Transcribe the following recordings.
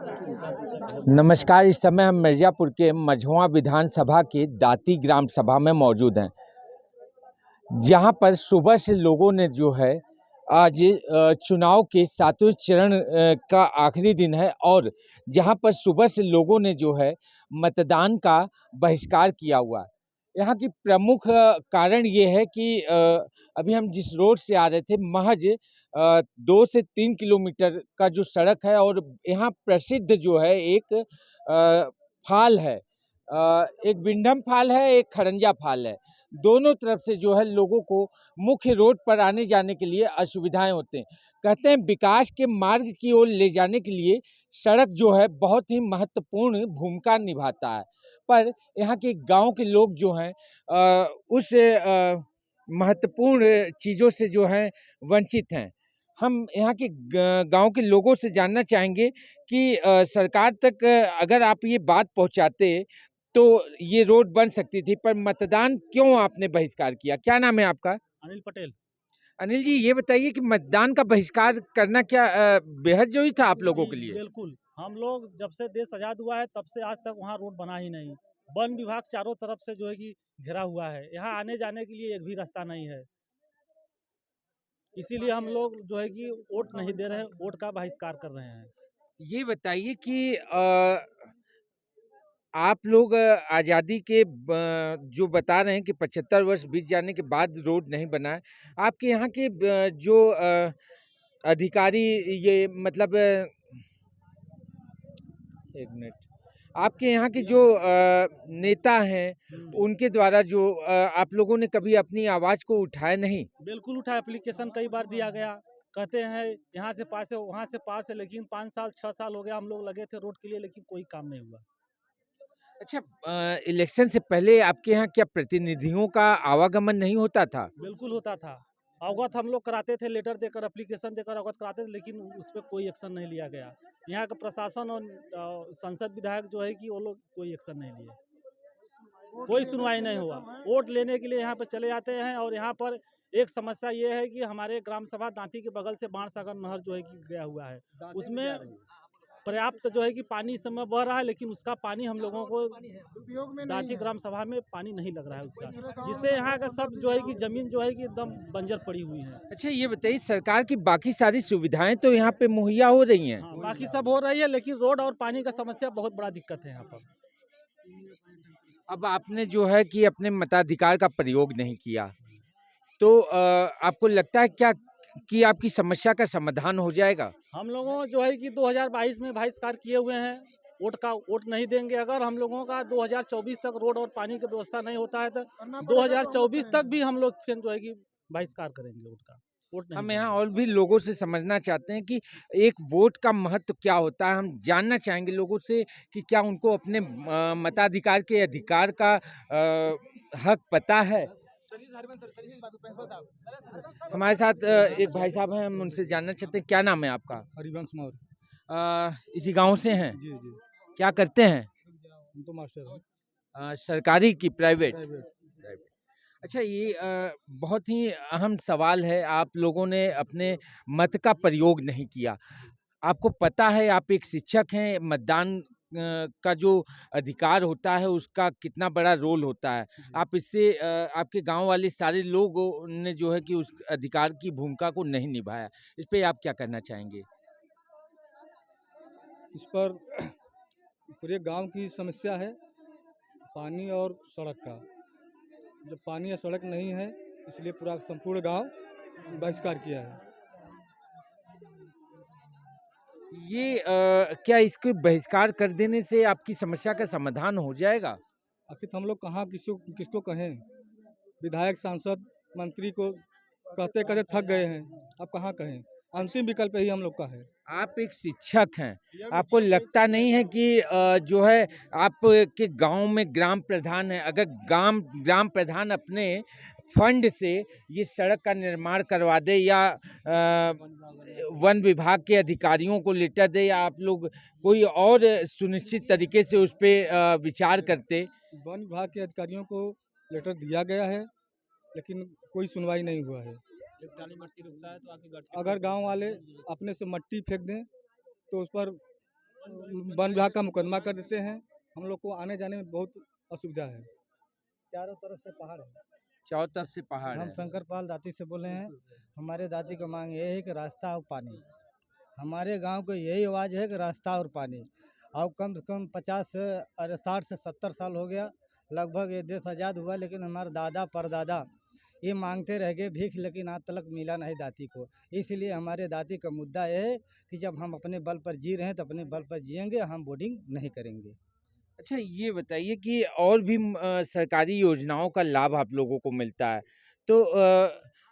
नमस्कार। इस समय हम मिर्ज़ापुर के मझौआ विधानसभा के दाती ग्राम सभा में मौजूद हैं, जहां पर सुबह से लोगों ने जो है आज चुनाव के 7वें चरण का आखिरी दिन है और जहां पर सुबह से लोगों ने जो है मतदान का बहिष्कार किया हुआ है। यहाँ की प्रमुख कारण ये है कि अभी हम जिस रोड से आ रहे थे महज 2 से 3 किलोमीटर का जो सड़क है और यहाँ प्रसिद्ध जो है एक फाल है, एक विंडम फाल है, एक खड़ंजा फाल है। दोनों तरफ से जो है लोगों को मुख्य रोड पर आने जाने के लिए असुविधाएं होते हैं। कहते हैं विकास के मार्ग की ओर ले जाने के लिए सड़क जो है बहुत ही महत्वपूर्ण भूमिका निभाता है, पर यहाँ के गांव के लोग जो हैं उस महत्वपूर्ण चीज़ों से जो हैं वंचित हैं। हम यहाँ के गांव के लोगों से जानना चाहेंगे कि सरकार तक अगर आप ये बात पहुंचाते तो ये रोड बन सकती थी, पर मतदान क्यों आपने बहिष्कार किया? क्या नाम है आपका? अनिल पटेल। अनिल जी, ये बताइए कि मतदान का बहिष्कार करना क्या बेहद जरूरी था आप लोगों जी, के लिए? बिल्कुल। हम लोग जब से देश आज़ाद हुआ है तब से आज तक वहाँ रोड बना ही नहीं। वन विभाग चारों तरफ से जो है कि घिरा हुआ है। यहाँ आने-जाने के लिए एक भी रास्ता नहीं है। इसीलिए हम लोग जो है कि वोट नहीं दे रहे हैं, वोट का बहिष्कार कर रहे हैं। ये बताइए कि आप लोग आज़ादी के जो बता रहे हैं कि 75 वर्ष बीत जाने के बाद रोड नहीं बना है। आपके यहाँ के जो अधिकारी ये मतलब 1 मिनट। आपके यहाँ के जो नेता हैं, उनके द्वारा जो आप लोगों ने कभी अपनी आवाज़ को उठाया नहीं? बिल्कुल उठा, एप्लीकेशन कई बार दिया गया। कहते हैं यहाँ से पास है, वहाँ से पास है, लेकिन 5 साल 6 साल हो गया हम लोग लगे थे रोड के लिए, लेकिन कोई काम नहीं हुआ। अच्छा, इलेक्शन से पहले आपके यहाँ क्या प्रतिनिधियों का आवागमन नहीं होता था? बिल्कुल होता था। अवगत हम लोग कराते थे, लेटर देकर, एप्लीकेशन देकर अवगत कराते थे, लेकिन उस पे कोई एक्शन नहीं लिया गया। यहाँ का प्रशासन और संसद विधायक जो है कि वो लोग कोई एक्शन नहीं लिए, कोई सुनवाई नहीं हुआ। वोट लेने के लिए यहाँ पर चले जाते हैं और यहाँ पर एक समस्या ये है कि हमारे ग्राम सभा दांती के बगल से बाणसागर नहर जो है कि गया हुआ है, उसमें पर्याप्त जो है कि पानी इस समय बह रहा है, लेकिन उसका पानी हम लोगों को दांती ग्राम सभा में पानी नहीं लग रहा है उसका, जिससे यहाँ का सब जो है कि जमीन जो है कि एकदम बंजर पड़ी हुई है। अच्छा, ये बताइए सरकार की बाकी सारी सुविधाएं तो यहाँ पे मुहैया हो रही हैं। हाँ, बाकी सब हो रही है, लेकिन रोड और पानी का समस्या बहुत बड़ा दिक्कत है यहाँ पर। अब आपने जो है कि अपने मताधिकार का प्रयोग नहीं किया, तो आपको लगता है क्या कि आपकी समस्या का समाधान हो जाएगा? हम लोगों जो है कि 2022 में बहिष्कार किए हुए हैं, वोट नहीं देंगे। अगर हम लोगों का 2024 तक रोड और पानी की व्यवस्था नहीं होता है तो 2024 तक भी हम लोग फिर जो है कि बहिष्कार करेंगे वोट का, वोट नहीं हम देंगे। यहाँ और भी लोगों से समझना चाहते हैं कि एक वोट का महत्व क्या होता है। हम जानना चाहेंगे लोगों से कि क्या उनको अपने मताधिकार के अधिकार का हक पता है। हमारे साथ एक भाई साहब हैं, हम उनसे जानना चाहते हैं, क्या नाम है आपका? हरिवंश मौर्य। इसी गांव से हैं? जी जी। क्या करते हैं? हम तो मास्टर हैं। सरकारी की प्राइवेट? प्राइवेट। प्राइवेट। अच्छा, ये बहुत ही अहम सवाल है। आप लोगों ने अपने मत का प्रयोग नहीं किया। आपको पता है आप एक शिक्षक हैं, मतदान का जो अधिकार होता है उसका कितना बड़ा रोल होता है। आप इससे आपके गाँव वाले सारे लोगों ने जो है कि उस अधिकार की भूमिका को नहीं निभाया। इस पे आप क्या कहना चाहेंगे? इस पर पूरे गांव की समस्या है, पानी और सड़क का। जब पानी या सड़क नहीं है, इसलिए पूरा संपूर्ण गांव बहिष्कार किया है। ये क्या इसके बहिष्कार कर देने से आपकी समस्या का समाधान हो जाएगा? आखिर हम लोग कहाँ किसको कहें? विधायक, सांसद, मंत्री को कहते कहते थक गए हैं। अब कहाँ कहें? अंतिम विकल्प ही हम लोग का है। आप एक शिक्षक हैं, आपको लगता नहीं है कि जो है आपके गाँव में ग्राम प्रधान है, अगर ग्राम प्रधान अपने फंड से ये सड़क का निर्माण करवा दे या वन विभाग के अधिकारियों को लेटर दे या आप लोग कोई और सुनिश्चित तरीके से उस पे विचार करते? वन विभाग के अधिकारियों को लेटर दिया गया है, लेकिन कोई सुनवाई नहीं हुआ है। अगर गांव वाले अपने से मट्टी फेंक दें तो उस पर वन विभाग का मुकदमा कर देते हैं। हम लोग को आने जाने में बहुत असुविधा है। चारों तरफ से पहाड़ है। चारों तरफ से पहाड़ हम है। शंकर पाल दाती से बोले हैं। हमारे दाती का मांग ये है कि रास्ता और पानी। हमारे गांव को यही आवाज़ है कि रास्ता और पानी। अब कम से कम 50 से 60 से 70 साल हो गया, लगभग ये देश आज़ाद हुआ, लेकिन हमारे दादा परदादा ये मांगते रह गए भीख, लेकिन आज तक मिला नहीं दाती को। इसलिए हमारे दाती का मुद्दा ये है कि जब हम अपने बल पर जी रहे हैं तो अपने बल पर जिएंगे, हम बोर्डिंग नहीं करेंगे। अच्छा, ये बताइए कि और भी सरकारी योजनाओं का लाभ आप लोगों को मिलता है, तो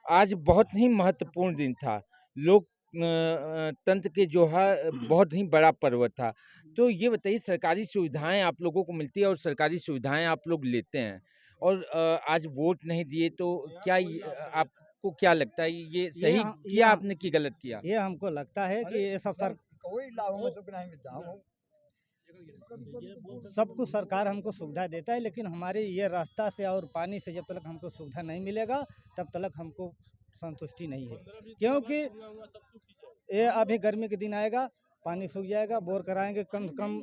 आज बहुत ही महत्वपूर्ण दिन था। लोक तंत्र के जो है बहुत ही बड़ा पर्व था। तो ये बताइए, सरकारी सुविधाएँ आप लोगों को मिलती है और सरकारी सुविधाएँ आप लोग लेते हैं और आज वोट नहीं दिए, तो क्या आपको क्या लगता है, ये सही किया आपने कि गलत किया? ये हमको लगता है कि ये सब कोई लाभ में सुख नहीं मिलता। सब कुछ सरकार हमको सुविधा देता है, लेकिन हमारे ये रास्ता से और पानी से जब तक हमको सुविधा नहीं मिलेगा तब तक हमको संतुष्टि नहीं है। क्योंकि ये अभी गर्मी के दिन आएगा, पानी सूख जाएगा, बोर कराएंगे, कम से कम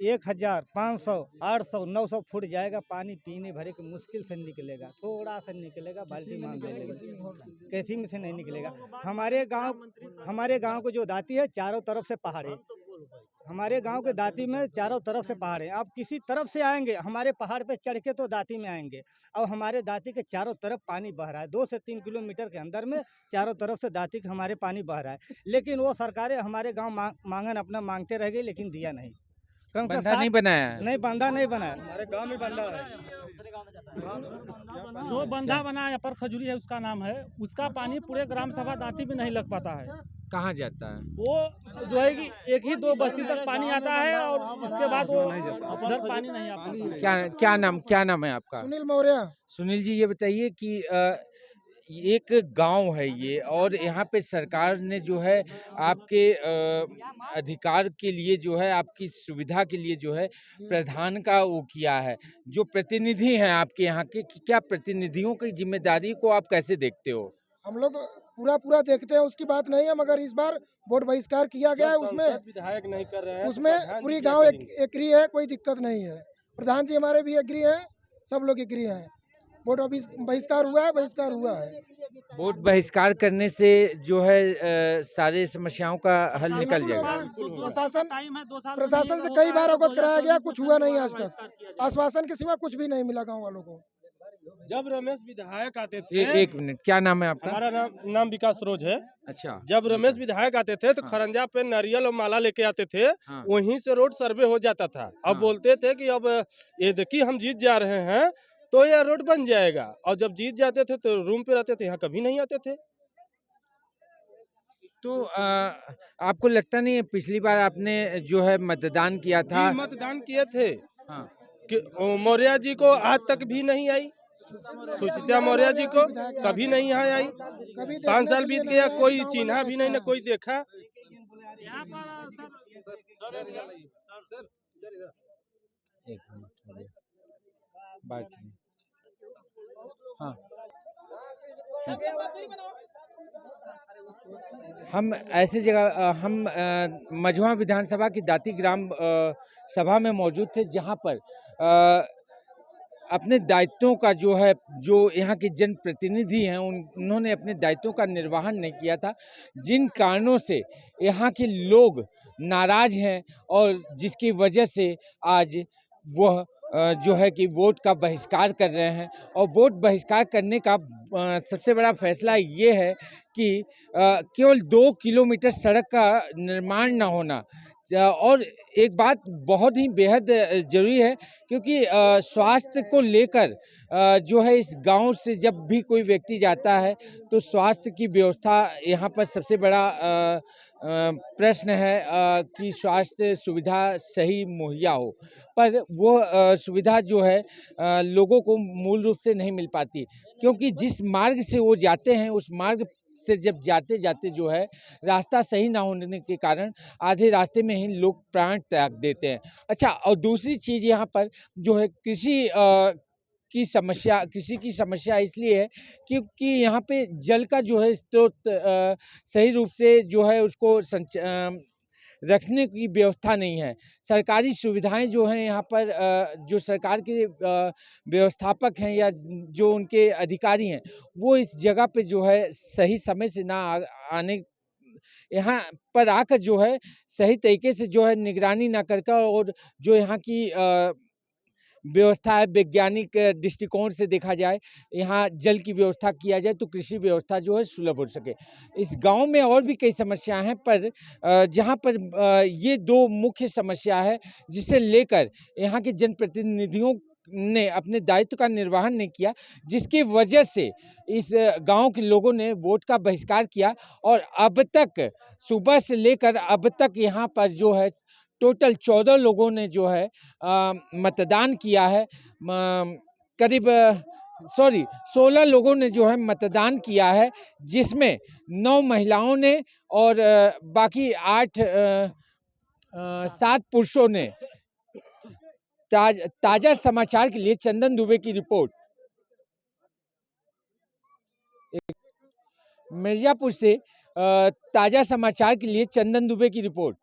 1000, 500, 800, 900 फुट जाएगा, पानी पीने भरे के मुश्किल से निकलेगा, थोड़ा सा निकलेगा, बाल्टी मांग लेगा, कैसी में से नहीं निकलेगा। हमारे गांव को जो दाती है चारों तरफ से पहाड़ है। हमारे गांव के दाती में चारों तरफ से पहाड़ है। आप किसी तरफ से आएंगे, हमारे पहाड़ पे चढ़ के तो दाती में आएंगे। और हमारे दाती के चारों तरफ पानी बह रहा है, 2 से 3 किलोमीटर के अंदर में चारों तरफ से दाती के हमारे पानी बह रहा है। लेकिन वो सरकारें हमारे गांव मांगन अपना मांगते रह गई, लेकिन दिया नहीं। बंधा नहीं बनाया है? नहीं, बंधा नहीं बनाया। हमारे गांव में बंदा है। जो बंधा बना है अपर खजूरी है उसका नाम है, उसका पानी पूरे ग्राम सभा दाती में नहीं लग पाता है। कहाँ जाता है? वो जो है कि 1 ही 2 बस्ती तक पानी आता है और उसके बाद वो उधर पानी नहीं आ पाता। क्या नाम है आपका? सुनील मौर्य। सुनील जी, ये बताइए कि एक गांव है ये, और यहाँ पे सरकार ने जो है आपके अधिकार के लिए जो है, आपकी सुविधा के लिए जो है प्रधान का वो किया है, जो प्रतिनिधि हैं आपके यहाँ के, कि क्या प्रतिनिधियों की जिम्मेदारी को आप कैसे देखते हो? हम लोग पूरा देखते हैं, उसकी बात नहीं है, मगर इस बार वोट बहिष्कार किया गया है। उसमें विधायक नहीं कर रहे हैं, उसमें पूरी गांव एग्री है, कोई दिक्कत नहीं है। प्रधान जी हमारे भी एग्री हैं, सब लोग एग्री हैं। वोट बहिष्कार हुआ है। वोट बहिष्कार करने से जो है सारे समस्याओं का हल निकल जाएगा। प्रशासन से कई बार अवगत कराया गया, कुछ हुआ नहीं आज तक। आश्वासन के सिवा कुछ भी नहीं मिला गाँव वालों को। जब रमेश विधायक आते थे, एक मिनट, क्या नाम है आपका? हमारा नाम विकास सरोज है। अच्छा, जब रमेश विधायक आते थे तो हाँ। खरंजा पे नारियल और माला लेके आते थे, हाँ। वहीं से रोड सर्वे हो जाता था। अब हाँ। बोलते थे कि अब ये देखिए हम जीत जा रहे हैं तो यह रोड बन जाएगा, और जब जीत जाते थे तो रूम पे रहते थे, यहाँ कभी नहीं आते थे। तो आपको लगता नहीं है पिछली बार आपने जो है मतदान किया था? जी, मतदान किए थे हाँ। कि मौर्य जी को आज तक भी नहीं आई, सुचित्रा मौर्य जी को कभी नहीं यहाँ आई। 5 साल बीत गया, कोई चिन्हा भी नहीं, न कोई देखा। एक मिनट हो गया, बात सुनिए। हाँ, हम ऐसी जगह हम मझवा विधानसभा की दाती ग्राम सभा में मौजूद थे, जहाँ पर अपने दायित्वों का जो है, जो यहाँ के जनप्रतिनिधि हैं उन्होंने अपने दायित्वों का निर्वहन नहीं किया था, जिन कारणों से यहाँ के लोग नाराज हैं, और जिसकी वजह से आज वह जो है कि वोट का बहिष्कार कर रहे हैं। और वोट बहिष्कार करने का सबसे बड़ा फैसला ये है कि केवल 2 किलोमीटर सड़क का निर्माण न होना, और एक बात बहुत ही बेहद ज़रूरी है, क्योंकि स्वास्थ्य को लेकर जो है इस गांव से जब भी कोई व्यक्ति जाता है तो स्वास्थ्य की व्यवस्था यहाँ पर सबसे बड़ा प्रश्न है कि स्वास्थ्य सुविधा सही मुहैया हो, पर वो सुविधा जो है लोगों को मूल रूप से नहीं मिल पाती, क्योंकि जिस मार्ग से वो जाते हैं उस मार्ग से जब जाते जाते जो है रास्ता सही ना होने के कारण आधे रास्ते में ही लोग प्राण त्याग देते हैं। अच्छा, और दूसरी चीज़ यहाँ पर जो है कृषि की समस्या इसलिए है क्योंकि यहाँ पे जल का जो है स्रोत सही रूप से जो है उसको रखने की व्यवस्था नहीं है। सरकारी सुविधाएं जो हैं यहाँ पर जो सरकार के व्यवस्थापक हैं या जो उनके अधिकारी हैं, वो इस जगह पे जो है सही समय से ना आने, यहाँ पर आकर जो है सही तरीके से जो है निगरानी ना कर कर, और जो यहाँ की व्यवस्था है वैज्ञानिक दृष्टिकोण से देखा जाए, यहाँ जल की व्यवस्था किया जाए तो कृषि व्यवस्था जो है सुलभ हो सके। इस गांव में और भी कई समस्याएं हैं, पर जहां पर ये दो मुख्य समस्या है जिसे लेकर यहाँ के जनप्रतिनिधियों ने अपने दायित्व का निर्वहन नहीं किया, जिसकी वजह से इस गांव के लोगों ने वोट का बहिष्कार किया। और अब तक सुबह से लेकर अब तक यहाँ पर जो है टोटल 14 लोगों ने जो है मतदान किया है। करीब 16 लोगों ने जो है मतदान किया है, जिसमें 9 महिलाओं ने और बाकी 7 पुरुषों ने। ताजा समाचार के लिए चंदन दुबे की रिपोर्ट। मिर्जापुर से ताजा समाचार के लिए चंदन दुबे की रिपोर्ट।